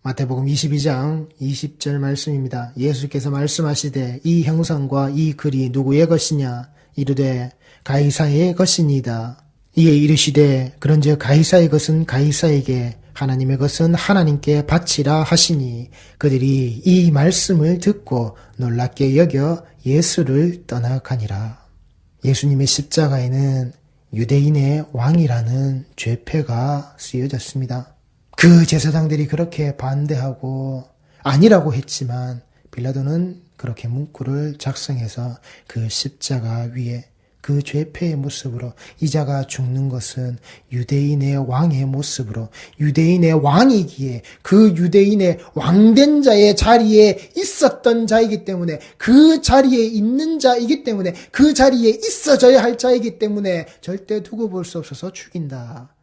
마태복음 22장 20절 말씀입니다. 예수께서 말씀하시되 이 형상과 이 글이 누구의 것이냐? 이르되 가이사의 것이니이다. 이에 이르시되 그런즉 가이사의 것은 가이사에게 하나님의 것은 하나님께 바치라 하시니 그들이 이 말씀을 듣고 놀랍게 여겨 예수를 떠나가니라. 예수님의 십자가에는 유대인의 왕이라는 죄패가 쓰여졌습니다. 그 제사장들이 그렇게 반대하고 아니라고 했지만 빌라도는 그렇게 문구를 작성해서 그 십자가 위에 그 죄패의 모습으로 이자가 죽는 것은 유대인의 왕의 모습으로 유대인의 왕이기에 그 유대인의 왕된 자의 자리에 있었던 자이기 때문에 그 자리에 있는 자이기 때문에 그 자리에 있어져야 할 자이기 때문에 절대 두고 볼 수 없어서 죽인다.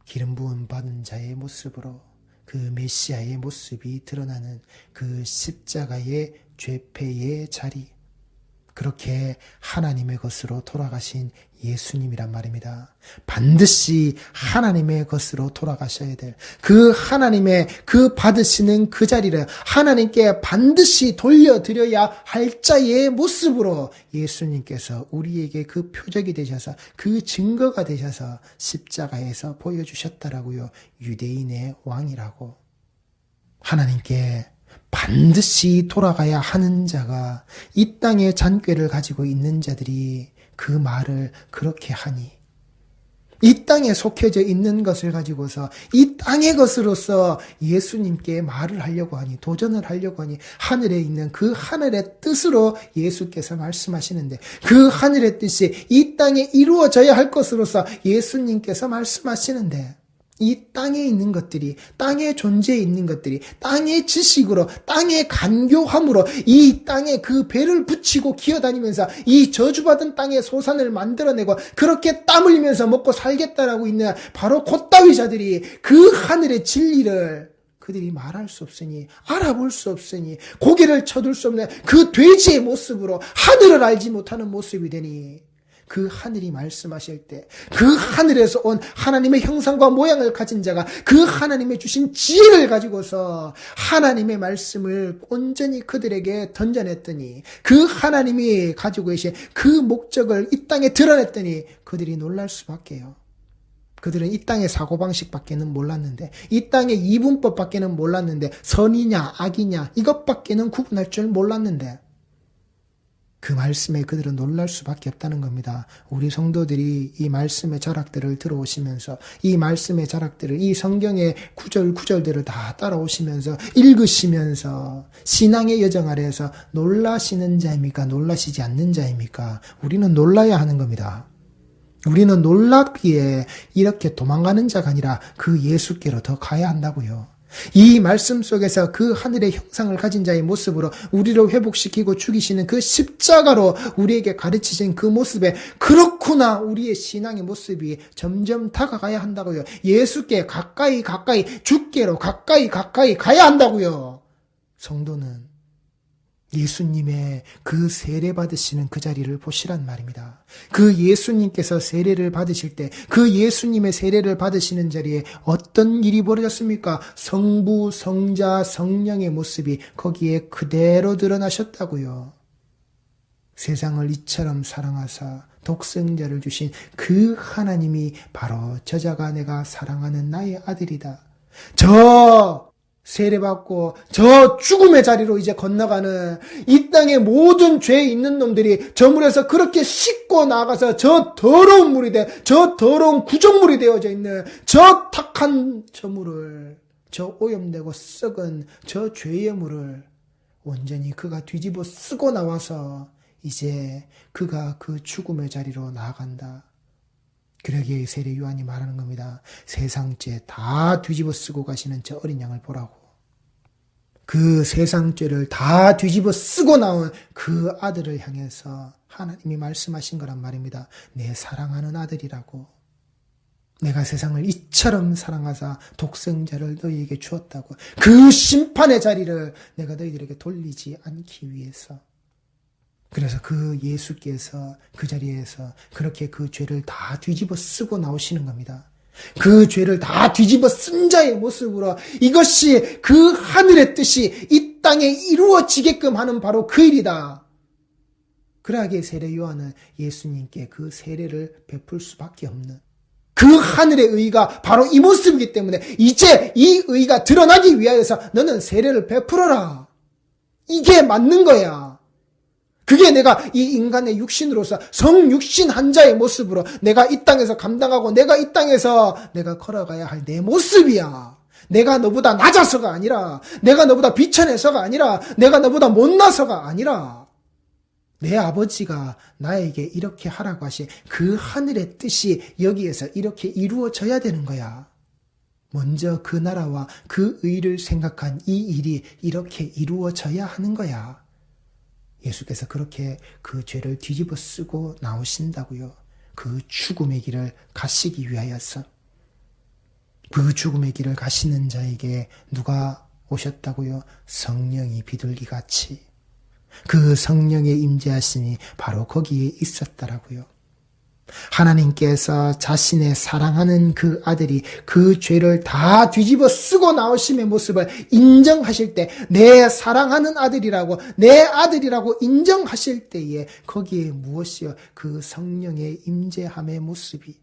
기름 부음 받은 자의 모습으로 그 메시아의 모습이 드러나는 그 십자가의 죄패의 자리, 그렇게 하나님의 것으로 돌아가신 예수님이란 말입니다. 반드시 하나님의 것으로 돌아가셔야 될 그 하나님의 그 받으시는 그 자리를 하나님께 반드시 돌려드려야 할 자의 모습으로 예수님께서 우리에게 그 표적이 되셔서 그 증거가 되셔서 십자가에서 보여주셨다라고요. 유대인의 왕이라고. 하나님께 반드시 돌아가야 하는 자가 이 땅의 잔꾀를 가지고 있는 자들이 그 말을 그렇게 하니 이 땅에 속해져 있는 것을 가지고서 이 땅의 것으로서 예수님께 말을 하려고 하니 도전을 하려고 하니 하늘에 있는 그 하늘의 뜻으로 예수께서 말씀하시는데 그 하늘의 뜻이 이 땅에 이루어져야 할 것으로서 예수님께서 말씀하시는데 이 땅에 있는 것들이 땅에 존재해 있는 것들이 땅의 지식으로 땅의 간교함으로 이 땅에 그 배를 붙이고 기어다니면서 이 저주받은 땅의 소산을 만들어내고 그렇게 땀 흘리면서 먹고 살겠다라고 있는 바로 곧따위 자들이 그 하늘의 진리를 그들이 말할 수 없으니 알아볼 수 없으니 고개를 쳐들 수 없는 그 돼지의 모습으로 하늘을 알지 못하는 모습이 되니 그 하늘이 말씀하실 때 그 하늘에서 온 하나님의 형상과 모양을 가진 자가 그 하나님의 주신 지혜를 가지고서 하나님의 말씀을 온전히 그들에게 던져냈더니 그 하나님이 가지고 계신 그 목적을 이 땅에 드러냈더니 그들이 놀랄 수밖에요. 그들은 이 땅의 사고방식밖에는 몰랐는데 이 땅의 이분법밖에는 몰랐는데 선이냐 악이냐 이것밖에는 구분할 줄 몰랐는데 그 말씀에 그들은 놀랄 수밖에 없다는 겁니다. 우리 성도들이 이 말씀의 자락들을 들어오시면서 이 말씀의 자락들을 이 성경의 구절들을 다 따라오시면서 읽으시면서 신앙의 여정 아래에서 놀라시는 자입니까? 놀라시지 않는 자입니까? 우리는 놀라야 하는 겁니다. 우리는 놀랍기에 이렇게 도망가는 자가 아니라 그 예수께로 더 가야 한다고요. 이 말씀 속에서 그 하늘의 형상을 가진 자의 모습으로 우리를 회복시키고 죽이시는 그 십자가로 우리에게 가르치신 그 모습에 그렇구나 우리의 신앙의 모습이 점점 다가가야 한다고요. 예수께 가까이 주께로 가까이 가야 한다고요. 성도는 예수님의 그 세례 받으시는 그 자리를 보시란 말입니다. 그 예수님께서 세례를 받으실 때 그 예수님의 세례를 받으시는 자리에 어떤 일이 벌어졌습니까? 성부, 성자, 성령의 모습이 거기에 그대로 드러나셨다고요. 세상을 이처럼 사랑하사 독생자를 주신 그 하나님이 바로 저자가 내가 사랑하는 나의 아들이다. 저 세례받고 저 죽음의 자리로 이제 건너가는 이 땅의 모든 죄 있는 놈들이 저 물에서 그렇게 씻고 나가서 저 더러운 물이 저 더러운 구정물이 되어져 있는 저 탁한 저 물을 저 오염되고 썩은 저 죄의 물을 온전히 그가 뒤집어 쓰고 나와서 이제 그가 그 죽음의 자리로 나아간다. 그러기에 세례 요한이 말하는 겁니다. 세상죄 다 뒤집어 쓰고 가시는 저 어린 양을 보라고. 그 세상죄를 다 뒤집어 쓰고 나온 그 아들을 향해서 하나님이 말씀하신 거란 말입니다. 내 사랑하는 아들이라고. 내가 세상을 이처럼 사랑하사 독생자를 너희에게 주었다고. 그 심판의 자리를 내가 너희들에게 돌리지 않기 위해서. 그래서 그 예수께서 그 자리에서 그렇게 그 죄를 다 뒤집어 쓰고 나오시는 겁니다. 그 죄를 다 뒤집어 쓴 자의 모습으로 이것이 그 하늘의 뜻이 이 땅에 이루어지게끔 하는 바로 그 일이다. 그러하기에 세례 요한은 예수님께 그 세례를 베풀 수밖에 없는 그 하늘의 의가 바로 이 모습이기 때문에 이제 이 의가 드러나기 위하여서 너는 세례를 베풀어라. 이게 맞는 거야. 그게 내가 이 인간의 육신으로서 성육신 한 자의 모습으로 내가 이 땅에서 감당하고 내가 이 땅에서 내가 걸어가야 할 내 모습이야. 내가 너보다 낮아서가 아니라, 내가 너보다 비천해서가 아니라, 내가 너보다 못나서가 아니라, 내 아버지가 나에게 이렇게 하라고 하신 그 하늘의 뜻이 여기에서 이렇게 이루어져야 되는 거야. 먼저 그 나라와 그 의를 생각한 이 일이 이렇게 이루어져야 하는 거야. 예수께서 그렇게 그 죄를 뒤집어 쓰고 나오신다고요. 그 죽음의 길을 가시기 위하여서. 그 죽음의 길을 가시는 자에게 누가 오셨다고요? 성령이 비둘기같이. 그 성령의 임재하심이 바로 거기에 있었다라고요. 하나님께서 자신의 사랑하는 그 아들이 그 죄를 다 뒤집어 쓰고 나오심의 모습을 인정하실 때, 내 사랑하는 아들이라고, 내 아들이라고 인정하실 때에 거기에 무엇이요? 그 성령의 임재함의 모습이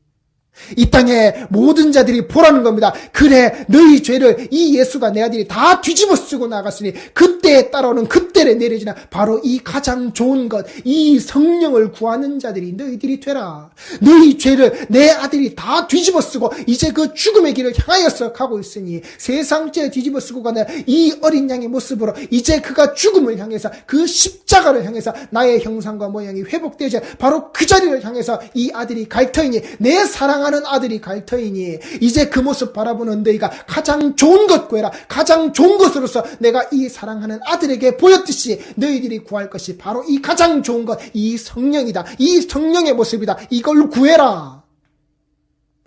이 땅의 모든 자들이 보라는 겁니다. 그래, 너희 죄를 이 예수가 내 아들이 다 뒤집어 쓰고 나갔으니 그때에 따라오는 그때에 내려지나 바로 이 가장 좋은 것, 이 성령을 구하는 자들이 너희들이 되라. 너희 죄를 내 아들이 다 뒤집어 쓰고 이제 그 죽음의 길을 향하여서 가고 있으니 세상죄 뒤집어 쓰고 가는 이 어린 양의 모습으로 이제 그가 죽음을 향해서 그 십자가를 향해서 나의 형상과 모양이 회복되지 바로 그 자리를 향해서 이 아들이 갈 터이니 내 사랑하는 아들이 갈 터이니 이제 그 모습 바라보는 너희가 가장 좋은 것 구해라. 가장 좋은 것으로서 내가 이 사랑하는 아들에게 보였듯이 너희들이 구할 것이 바로 이 가장 좋은 것, 이 성령이다. 이 성령의 모습이다. 이걸 구해라.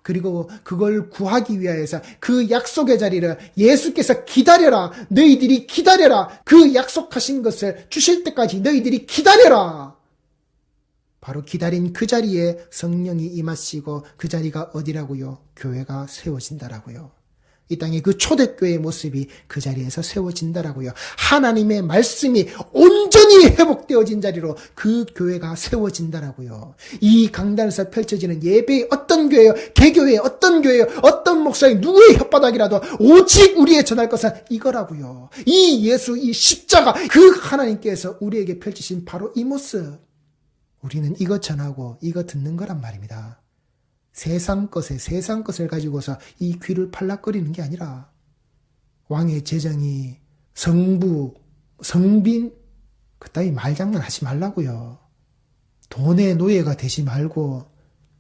그리고 그걸 구하기 위하여서 그 약속의 자리를 예수께서 기다려라. 너희들이 기다려라. 그 약속하신 것을 주실 때까지 너희들이 기다려라. 바로 기다린 그 자리에 성령이 임하시고 그 자리가 어디라고요? 교회가 세워진다라고요. 이 땅의 그 초대교회의 모습이 그 자리에서 세워진다라고요. 하나님의 말씀이 온전히 회복되어진 자리로 그 교회가 세워진다라고요. 이 강단에서 펼쳐지는 예배의 어떤 교회요, 개교회의 어떤 교회요, 어떤 목사의 누구의 혓바닥이라도 오직 우리의 전할 것은 이거라고요. 이 예수, 이 십자가, 그 하나님께서 우리에게 펼치신 바로 이 모습. 우리는 이것 전하고 이거 듣는 거란 말입니다. 세상 것을 가지고서 이 귀를 팔락거리는 게 아니라 왕의 재정이 성부, 성빈 그따위 말장난 하지 말라고요. 돈의 노예가 되지 말고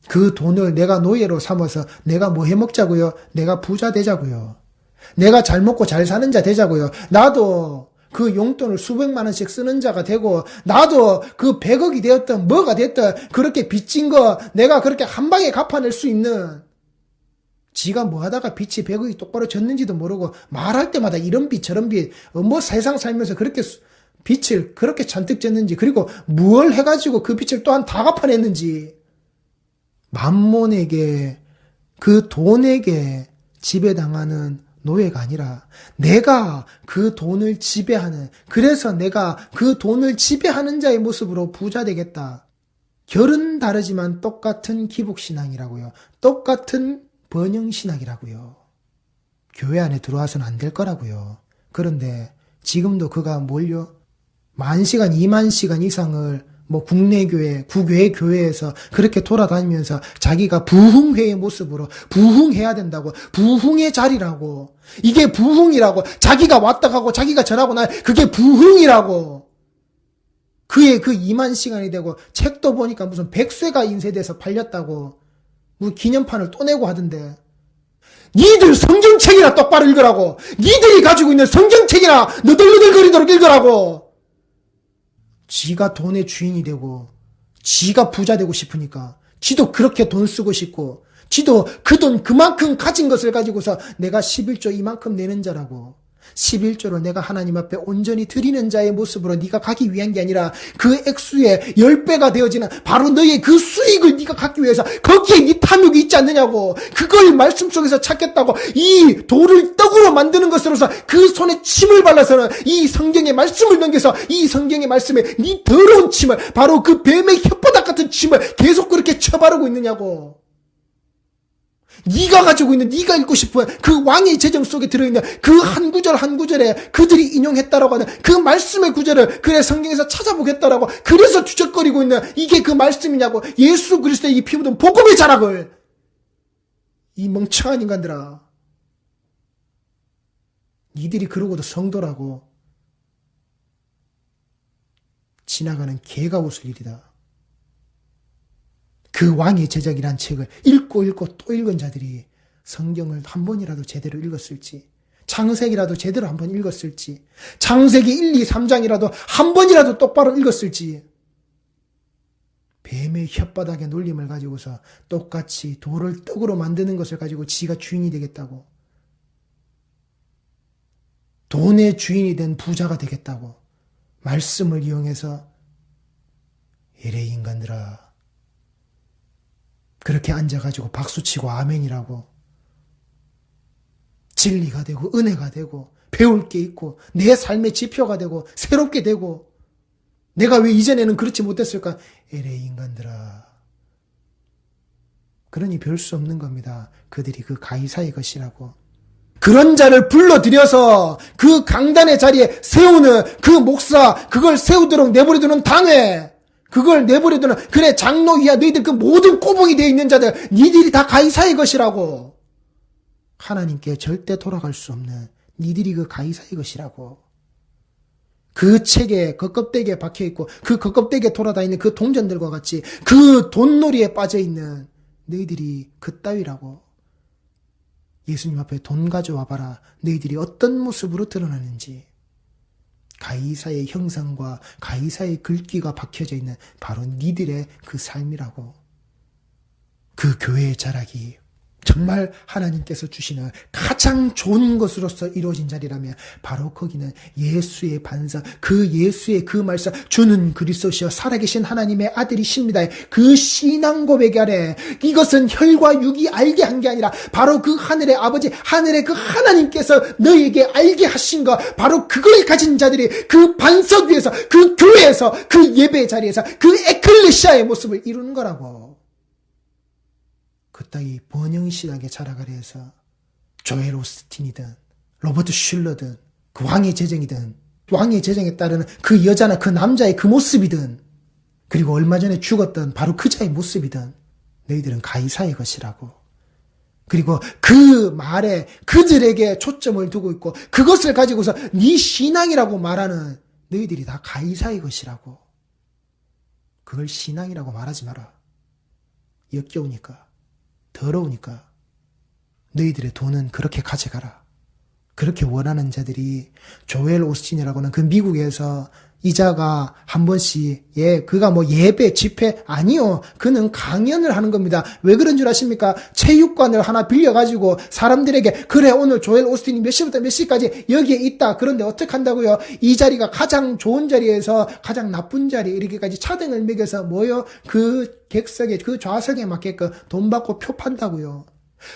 그 돈을 내가 노예로 삼아서 내가 뭐 해먹자고요. 내가 부자 되자고요. 내가 잘 먹고 잘 사는 자 되자고요. 나도 그 용돈을 수백만 원씩 쓰는 자가 되고 나도 그 100억이 되었던 뭐가 됐든 그렇게 빚진 거 내가 그렇게 한 방에 갚아낼 수 있는, 지가 뭐 하다가 빚이 100억이 똑바로 졌는지도 모르고 말할 때마다 이런 빚 저런 빚, 뭐 세상 살면서 그렇게 빚을 그렇게 잔뜩 졌는지, 그리고 뭘 해가지고 그 빚을 또한 다 갚아냈는지, 만몬에게 그 돈에게 지배당하는 노예가 아니라 내가 그 돈을 지배하는, 그래서 내가 그 돈을 지배하는 자의 모습으로 부자 되겠다. 결은 다르지만 똑같은 기복신앙이라고요. 똑같은 번영신학이라고요. 교회 안에 들어와서는 안 될 거라고요. 그런데 지금도 그가 뭘요? 10,000시간, 20,000시간 이상을 뭐 국내 교회, 국외 교회에서 그렇게 돌아다니면서 자기가 부흥회의 모습으로 부흥해야 된다고, 부흥의 자리라고, 이게 부흥이라고, 자기가 왔다 가고 자기가 전하고 나 그게 부흥이라고. 그의 그 20,000시간이 되고 책도 보니까 무슨 백쇄가 인쇄돼서 팔렸다고 뭐 기념판을 또 내고 하던데, 니들 성경책이나 똑바로 읽으라고. 니들이 가지고 있는 성경책이나 너덜너덜거리도록 읽으라고. 지가 돈의 주인이 되고 지가 부자 되고 싶으니까 지도 그렇게 돈 쓰고 싶고 지도 그 돈 그만큼 가진 것을 가지고서 내가 11조 이만큼 내는 자라고, 11조로 내가 하나님 앞에 온전히 드리는 자의 모습으로 네가 가기 위한 게 아니라 그 액수의 10배가 되어지는 바로 너의 그 수익을 네가 갖기 위해서 거기에 네 탐욕이 있지 않느냐고. 그걸 말씀 속에서 찾겠다고. 이 돌을 떡으로 만드는 것으로서 그 손에 침을 발라서는 이 성경의 말씀을 넘겨서 이 성경의 말씀에 네 더러운 침을, 바로 그 뱀의 혓바닥 같은 침을 계속 그렇게 쳐바르고 있느냐고. 네가 가지고 있는, 네가 읽고 싶은 그 왕의 재정 속에 들어있는 그 한 구절 한 구절에 그들이 인용했다라고 하는 그 말씀의 구절을 그래 성경에서 찾아보겠다라고 그래서 뒤적거리고 있는 이게 그 말씀이냐고. 예수 그리스도의 이 피 묻은 복음의 자락을, 이 멍청한 인간들아, 니들이 그러고도 성도라고. 지나가는 개가 웃을 일이다. 그 왕의 제적이란 책을 읽고 또 읽은 자들이 성경을 한 번이라도 제대로 읽었을지, 창세기라도 제대로 한 번 읽었을지, 창세기 1, 2, 3장이라도 한 번이라도 똑바로 읽었을지, 뱀의 혓바닥의 놀림을 가지고서 똑같이 돌을 떡으로 만드는 것을 가지고 지가 주인이 되겠다고, 돈의 주인이 된 부자가 되겠다고 말씀을 이용해서, 이래 인간들아, 그렇게 앉아가지고 박수치고 아멘이라고 진리가 되고 은혜가 되고 배울 게 있고 내 삶의 지표가 되고 새롭게 되고, 내가 왜 이전에는 그렇지 못했을까? 에레 인간들아, 그러니 별 수 없는 겁니다. 그들이 그 가이사의 것이라고. 그런 자를 불러들여서 그 강단의 자리에 세우는 그 목사, 그걸 세우도록 내버려두는 당회, 그걸 내버려두는, 그래 장로위야 너희들 그 모든 꼬북이 되어 있는 자들, 니들이 다 가이사의 것이라고. 하나님께 절대 돌아갈 수 없는 니들이 그 가이사의 것이라고. 그 책에 그 껍데기에 박혀있고 그 껍데기에 돌아다니는 그 동전들과 같이 그 돈놀이에 빠져있는 너희들이 그 따위라고. 예수님 앞에 돈 가져와 봐라. 너희들이 어떤 모습으로 드러나는지. 가이사의 형상과 가이사의 글귀가 박혀져 있는 바로 니들의 그 삶이라고. 그 교회의 자락이 정말 하나님께서 주시는 가장 좋은 것으로서 이루어진 자리라면 바로 거기는 예수의 반석, 그 예수의 그 말씀, 주는 그리스도시여 살아계신 하나님의 아들이십니다. 그 신앙 고백 아래 이것은 혈과 육이 알게 한 게 아니라 바로 그 하늘의 아버지, 하늘의 그 하나님께서 너에게 알게 하신 것, 바로 그걸 가진 자들이 그 반석 위에서, 그 교회에서, 그 예배 자리에서 그 에클레시아의 모습을 이루는 거라고. 그따위 번영신학의 자라가리 해서 조엘 오스틴이든 로버트 슐러든 그 왕의 재정이든 왕의 재정에 따르는 그 여자나 그 남자의 그 모습이든, 그리고 얼마 전에 죽었던 바로 그 자의 모습이든 너희들은 가이사의 것이라고. 그리고 그 말에 그들에게 초점을 두고 있고 그것을 가지고서 네 신앙이라고 말하는 너희들이 다 가이사의 것이라고. 그걸 신앙이라고 말하지 마라. 역겨우니까, 더러우니까. 너희들의 돈은 그렇게 가져가라. 그렇게 원하는 자들이 조엘 오스틴이라고 하는 그 미국에서 이자가 한 번씩, 그가 뭐 예배, 집회, 아니요. 그는 강연을 하는 겁니다. 왜 그런 줄 아십니까? 체육관을 하나 빌려가지고 사람들에게, 그래, 오늘 조엘 오스틴이 몇 시부터 몇 시까지 여기에 있다. 그런데 어떻게 한다고요? 이 자리가 가장 좋은 자리에서 가장 나쁜 자리, 이렇게까지 차등을 매겨서 뭐요? 그 객석에, 그 좌석에 맞게끔 돈 받고 표 판다고요.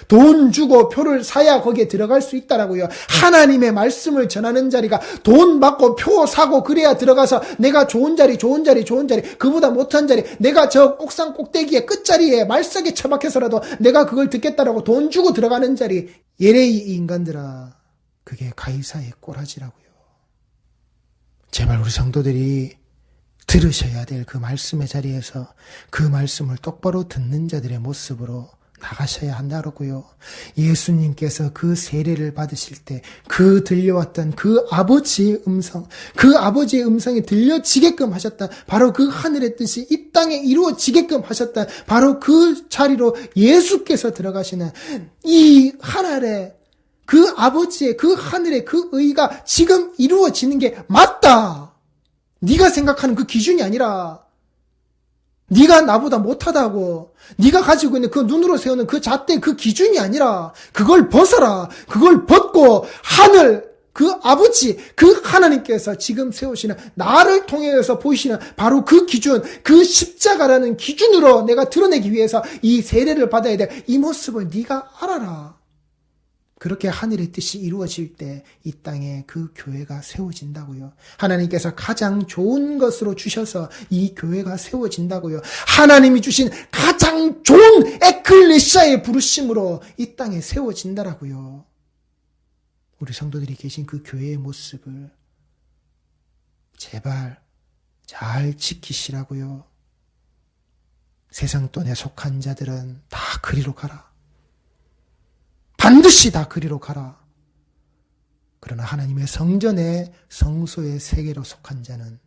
돈 주고 표를 사야 거기에 들어갈 수 있다라고요. 하나님의 말씀을 전하는 자리가 돈 받고 표 사고 그래야 들어가서 내가 좋은 자리, 그보다 못한 자리, 내가 저 옥상 꼭대기에 끝자리에 말석에 처박혀서라도 내가 그걸 듣겠다라고 돈 주고 들어가는 자리, 예레이 인간들아, 그게 가이사의 꼬라지라고요. 제발 우리 성도들이 들으셔야 될 그 말씀의 자리에서 그 말씀을 똑바로 듣는 자들의 모습으로 나가셔야 한다고요. 예수님께서 그 세례를 받으실 때 그 들려왔던 그 아버지의 음성, 그 아버지의 음성이 들려지게끔 하셨다. 바로 그 하늘의 뜻이 이 땅에 이루어지게끔 하셨다. 바로 그 자리로 예수께서 들어가시는 이 하늘의 그 아버지의 그 하늘의 그 의가 지금 이루어지는 게 맞다. 네가 생각하는 그 기준이 아니라, 네가 나보다 못하다고, 네가 가지고 있는 그 눈으로 세우는 그 잣대, 그 기준이 아니라 그걸 벗어라. 그걸 벗고 하늘, 그 아버지, 그 하나님께서 지금 세우시는, 나를 통해서 보이시는 바로 그 기준, 그 십자가라는 기준으로 내가 드러내기 위해서 이 세례를 받아야 돼. 이 모습을 네가 알아라. 그렇게 하늘의 뜻이 이루어질 때 이 땅에 그 교회가 세워진다고요. 하나님께서 가장 좋은 것으로 주셔서 이 교회가 세워진다고요. 하나님이 주신 가장 좋은 에클레시아의 부르심으로 이 땅에 세워진다라고요. 우리 성도들이 계신 그 교회의 모습을 제발 잘 지키시라고요. 세상 돈에 속한 자들은 다 그리로 가라. 반드시 다 그리로 가라. 그러나 하나님의 성전의 성소의 세계로 속한 자는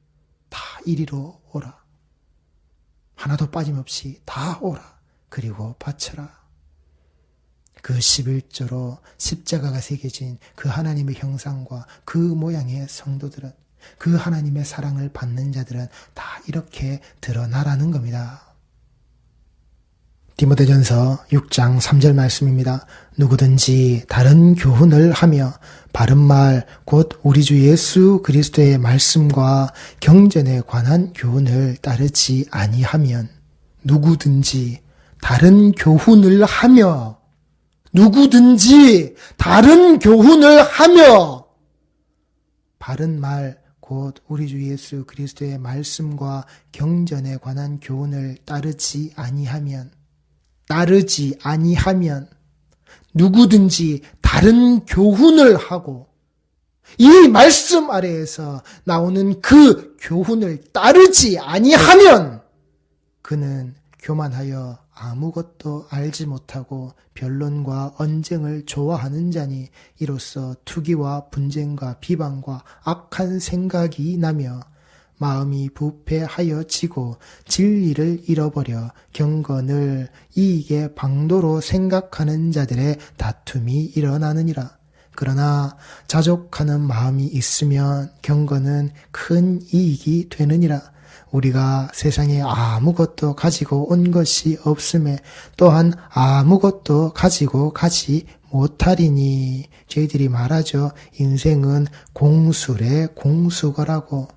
다 이리로 오라. 하나도 빠짐없이 다 오라. 그리고 바쳐라. 그 11조로 십자가가 새겨진 그 하나님의 형상과 그 모양의 성도들은, 그 하나님의 사랑을 받는 자들은 다 이렇게 드러나라는 겁니다. 디모데전서 6장 3절 말씀입니다. 누구든지 다른 교훈을 하며 바른 말 곧 우리 주 예수 그리스도의 말씀과 경전에 관한 교훈을 따르지 아니하면, 누구든지 다른 교훈을 하며, 누구든지 다른 교훈을 하며 바른 말 곧 우리 주 예수 그리스도의 말씀과 경전에 관한 교훈을 따르지 아니하면, 누구든지 다른 교훈을 하고 이 말씀 아래에서 나오는 그 교훈을 따르지 아니하면 그는 교만하여 아무것도 알지 못하고 변론과 언쟁을 좋아하는 자니 이로써 투기와 분쟁과 비방과 악한 생각이 나며 마음이 부패하여지고 진리를 잃어버려 경건을 이익의 방도로 생각하는 자들의 다툼이 일어나느니라. 그러나 자족하는 마음이 있으면 경건은 큰 이익이 되느니라. 우리가 세상에 아무것도 가지고 온 것이 없음에 또한 아무것도 가지고 가지 못하리니. 저희들이 말하죠. 인생은 공수래 공수거라고.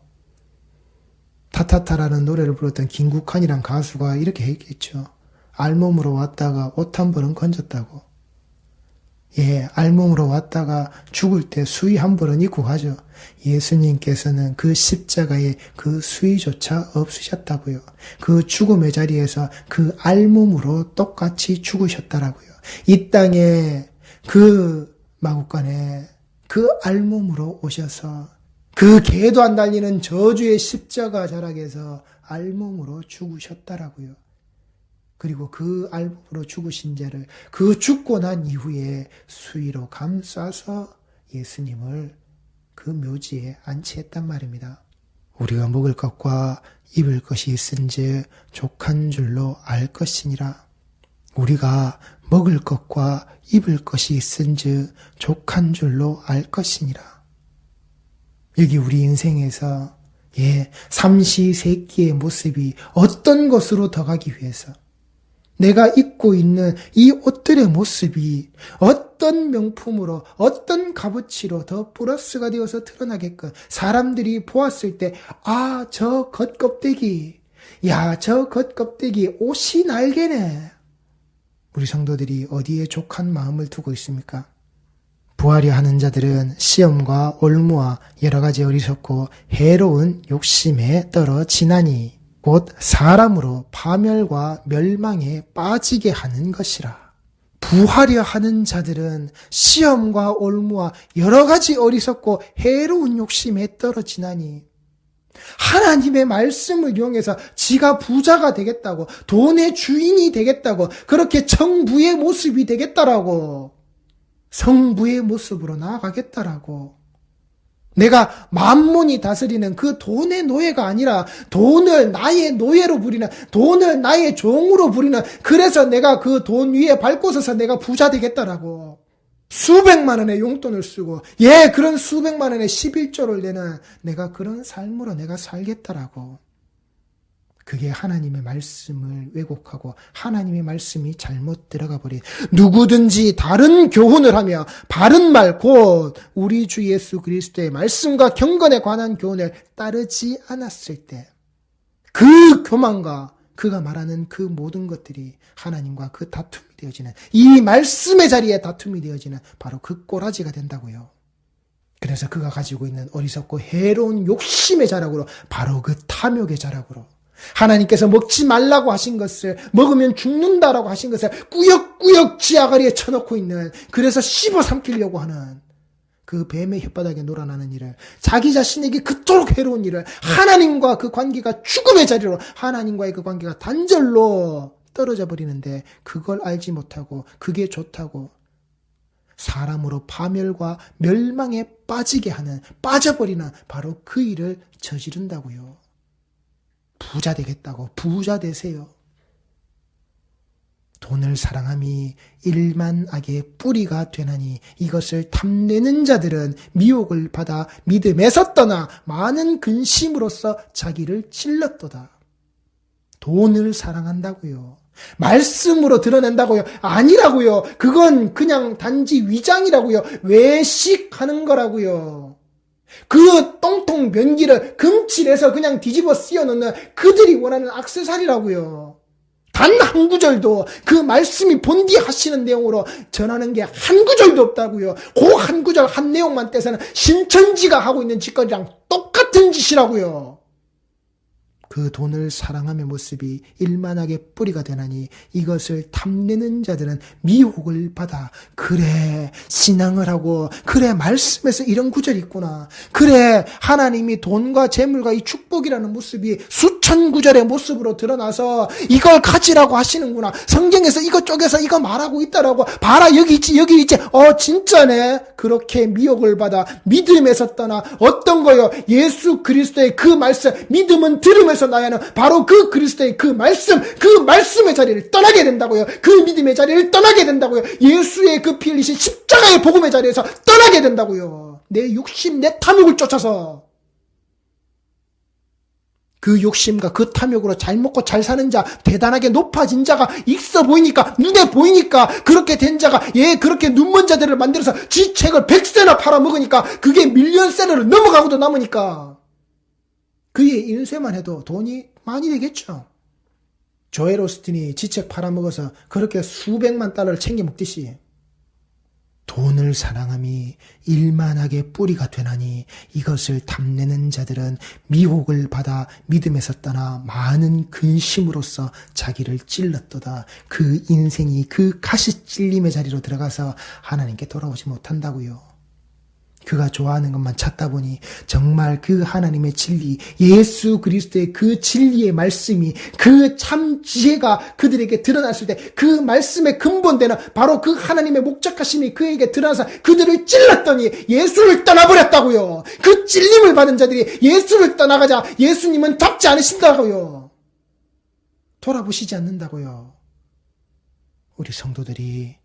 타타타라는 노래를 불렀던 김국환이란 가수가 이렇게 했겠죠. 알몸으로 왔다가 옷 한 벌은 건졌다고. 예, 알몸으로 왔다가 죽을 때 수의 한 벌은 입고 가죠. 예수님께서는 그 십자가에 그 수의조차 없으셨다고요. 그 죽음의 자리에서 그 알몸으로 똑같이 죽으셨다라고요. 이 땅에 그 마구간에 그 알몸으로 오셔서 그 개도 안 달리는 저주의 십자가 자락에서 알몸으로 죽으셨다라고요. 그리고 그 알몸으로 죽으신 자를 그 죽고 난 이후에 수의로 감싸서 예수님을 그 묘지에 안치했단 말입니다. 우리가 먹을 것과 입을 것이 있은즉 족한 줄로 알 것이니라. 우리가 먹을 것과 입을 것이 있은즉 족한 줄로 알 것이니라. 여기 우리 인생에서 삼시세끼의 모습이 어떤 것으로 더 가기 위해서 내가 입고 있는 이 옷들의 모습이 어떤 명품으로 어떤 값어치로 더 플러스가 되어서 드러나게끔 사람들이 보았을 때 저 겉껍데기, 저 겉껍데기 옷이 날개네. 우리 성도들이 어디에 족한 마음을 두고 있습니까? 부하려 하는 자들은 시험과 올무와 여러 가지 어리석고 해로운 욕심에 떨어지나니 곧 사람으로 파멸과 멸망에 빠지게 하는 것이라. 부하려 하는 자들은 시험과 올무와 여러 가지 어리석고 해로운 욕심에 떨어지나니, 하나님의 말씀을 이용해서 지가 부자가 되겠다고, 돈의 주인이 되겠다고, 그렇게 정부의 모습이 되겠다라고, 성부의 모습으로 나아가겠다라고. 내가 만몬이 다스리는 그 돈의 노예가 아니라 돈을 나의 노예로 부리는, 돈을 나의 종으로 부리는, 그래서 내가 그 돈 위에 밟고 서서 내가 부자 되겠다라고. 수백만 원의 용돈을 쓰고 그런 수백만 원의 11조를 내는 내가 그런 삶으로 내가 살겠다라고. 그게 하나님의 말씀을 왜곡하고 하나님의 말씀이 잘못 들어가 버린, 누구든지 다른 교훈을 하며 바른 말 곧 우리 주 예수 그리스도의 말씀과 경건에 관한 교훈을 따르지 않았을 때 그 교만과 그가 말하는 그 모든 것들이 하나님과 그 다툼이 되어지는, 이 말씀의 자리에 다툼이 되어지는 바로 그 꼬라지가 된다고요. 그래서 그가 가지고 있는 어리석고 해로운 욕심의 자락으로, 바로 그 탐욕의 자락으로, 하나님께서 먹지 말라고 하신 것을, 먹으면 죽는다라고 하신 것을 꾸역꾸역 지아가리에 쳐놓고 있는, 그래서 씹어 삼키려고 하는 그 뱀의 혓바닥에 놀아나는 일을, 자기 자신에게 그토록 해로운 일을, 하나님과 그 관계가 죽음의 자리로, 하나님과의 그 관계가 단절로 떨어져 버리는데 그걸 알지 못하고 그게 좋다고 사람으로 파멸과 멸망에 빠지게 하는, 빠져버리는 바로 그 일을 저지른다고요. 부자 되겠다고 부자 되세요. 돈을 사랑함이 일만 악의 뿌리가 되나니 이것을 탐내는 자들은 미혹을 받아 믿음에서 떠나 많은 근심으로써 자기를 찔렀도다. 돈을 사랑한다고요. 말씀으로 드러낸다고요? 아니라고요. 그건 그냥 단지 위장이라고요. 외식하는 거라고요. 그 똥통 면기를 금칠해서 그냥 뒤집어 씌워놓는 그들이 원하는 액세서리라고요. 단 한 구절도 그 말씀이 본디하시는 내용으로 전하는 게 한 구절도 없다고요. 그 한 구절 한 내용만 떼서는 신천지가 하고 있는 짓거리랑 똑같은 짓이라고요. 그 돈을 사랑함의 모습이 일만하게 뿌리가 되나니 이것을 탐내는 자들은 미혹을 받아, 그래 신앙을 하고, 그래 말씀에서 이런 구절이 있구나, 그래 하나님이 돈과 재물과 이 축복이라는 모습이 수천 구절의 모습으로 드러나서 이걸 가지라고 하시는구나, 성경에서 이거 쪼개서 이거 말하고 있다라고, 봐라 여기 있지 여기 있지, 진짜네. 그렇게 미혹을 받아 믿음에서 떠나, 어떤 거요? 예수 그리스도의 그 말씀, 믿음은 들음에서 나야 하는 바로 그 그리스도의 그 말씀, 그 말씀의 자리를 떠나게 된다고요. 그 믿음의 자리를 떠나게 된다고요. 예수의 그 피 흘리신 십자가의 복음의 자리에서 떠나게 된다고요. 내 욕심, 내 탐욕을 쫓아서. 그 욕심과 그 탐욕으로 잘 먹고 잘 사는 자, 대단하게 높아진 자가 있어 보이니까, 눈에 보이니까, 그렇게 된 자가, 그렇게 눈먼 자들을 만들어서 지 책을 100세나 팔아먹으니까 그게 밀리언세러를 넘어가고도 남으니까 그의 인쇄만 해도 돈이 많이 되겠죠. 조엘 오스틴이 지책 팔아먹어서 그렇게 수백만 달러를 챙겨 먹듯이 돈을 사랑함이 일만하게 뿌리가 되나니 이것을 탐내는 자들은 미혹을 받아 믿음에서 떠나 많은 근심으로써 자기를 찔렀도다. 그 인생이 그 가시 찔림의 자리로 들어가서 하나님께 돌아오지 못한다고요. 그가 좋아하는 것만 찾다 보니 정말 그 하나님의 진리, 예수 그리스도의 그 진리의 말씀이, 그 참 지혜가 그들에게 드러났을 때 그 말씀의 근본되는 바로 그 하나님의 목적하심이 그에게 드러나서 그들을 찔렀더니 예수를 떠나버렸다고요. 그 찔림을 받은 자들이 예수를 떠나가자 예수님은 잡지 않으신다고요. 돌아보시지 않는다고요. 우리 성도들이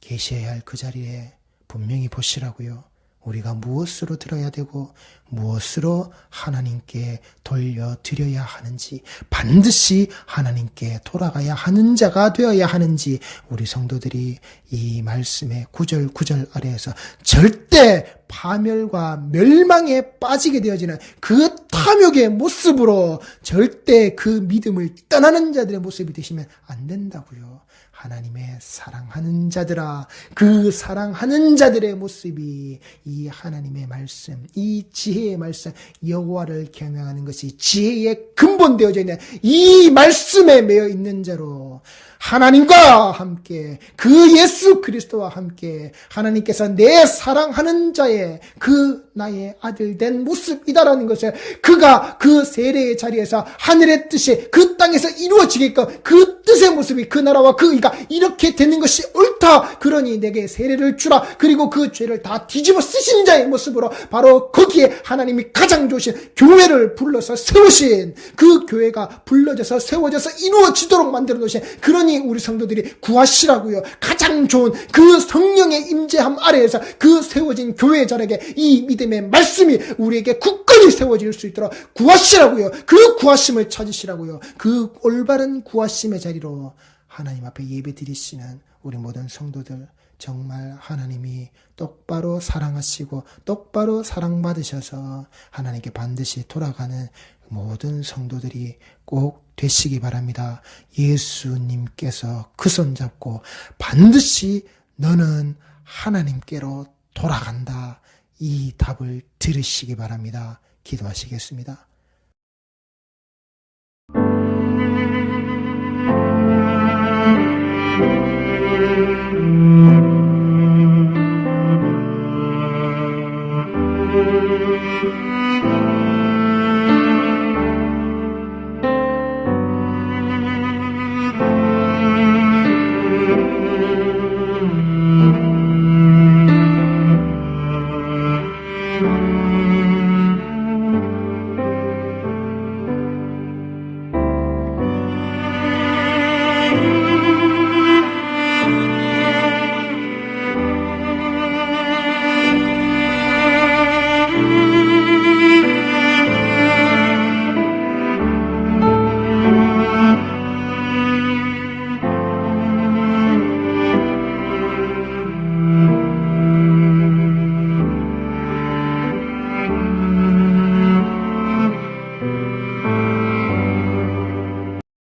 계셔야 할 그 자리에 분명히 보시라고요. 우리가 무엇으로 들어야 되고 무엇으로 하나님께 돌려드려야 하는지, 반드시 하나님께 돌아가야 하는 자가 되어야 하는지 우리 성도들이 이 말씀의 구절 아래에서 절대 파멸과 멸망에 빠지게 되어지는 그 탐욕의 모습으로 절대 그 믿음을 떠나는 자들의 모습이 되시면 안 된다고요. 하나님의 사랑하는 자들아, 그 사랑하는 자들의 모습이 이 하나님의 말씀, 이 지혜의 말씀, 여호와를 경외하는 것이 지혜의 근본 되어져 있는 이 말씀에 매여 있는 자로 하나님과 함께, 그 예수 그리스도와 함께 하나님께서 내 사랑하는 자의 그 나의 아들 된 모습이다라는 것을, 그가 그 세례의 자리에서 하늘의 뜻이 그 땅에서 이루어지게끔 그 뜻의 모습이, 그 나라와 그 의가 이렇게 되는 것이 옳다, 그러니 내게 세례를 주라, 그리고 그 죄를 다 뒤집어 쓰신 자의 모습으로 바로 거기에 하나님이 가장 좋으신 교회를 불러서 세우신, 그 교회가 불러져서 세워져서 이루어지도록 만들어 놓으신, 그러니 우리 성도들이 구하시라고요. 가장 좋은 그 성령의 임재함 아래에서 그 세워진 교회의 자락에 이 믿음의 말씀이 우리에게 굳건히 바르게 세워질 수 있도록 구하시라고요. 그 구하심을 찾으시라고요. 그 올바른 구하심의 자리로 하나님 앞에 예배 드리시는 우리 모든 성도들, 정말 하나님이 똑바로 사랑하시고 똑바로 사랑받으셔서 하나님께 반드시 돌아가는 모든 성도들이 꼭 되시기 바랍니다. 예수님께서 그 손 잡고 반드시 너는 하나님께로 돌아간다. 이 답을 들으시기 바랍니다. 기도하시겠습니다.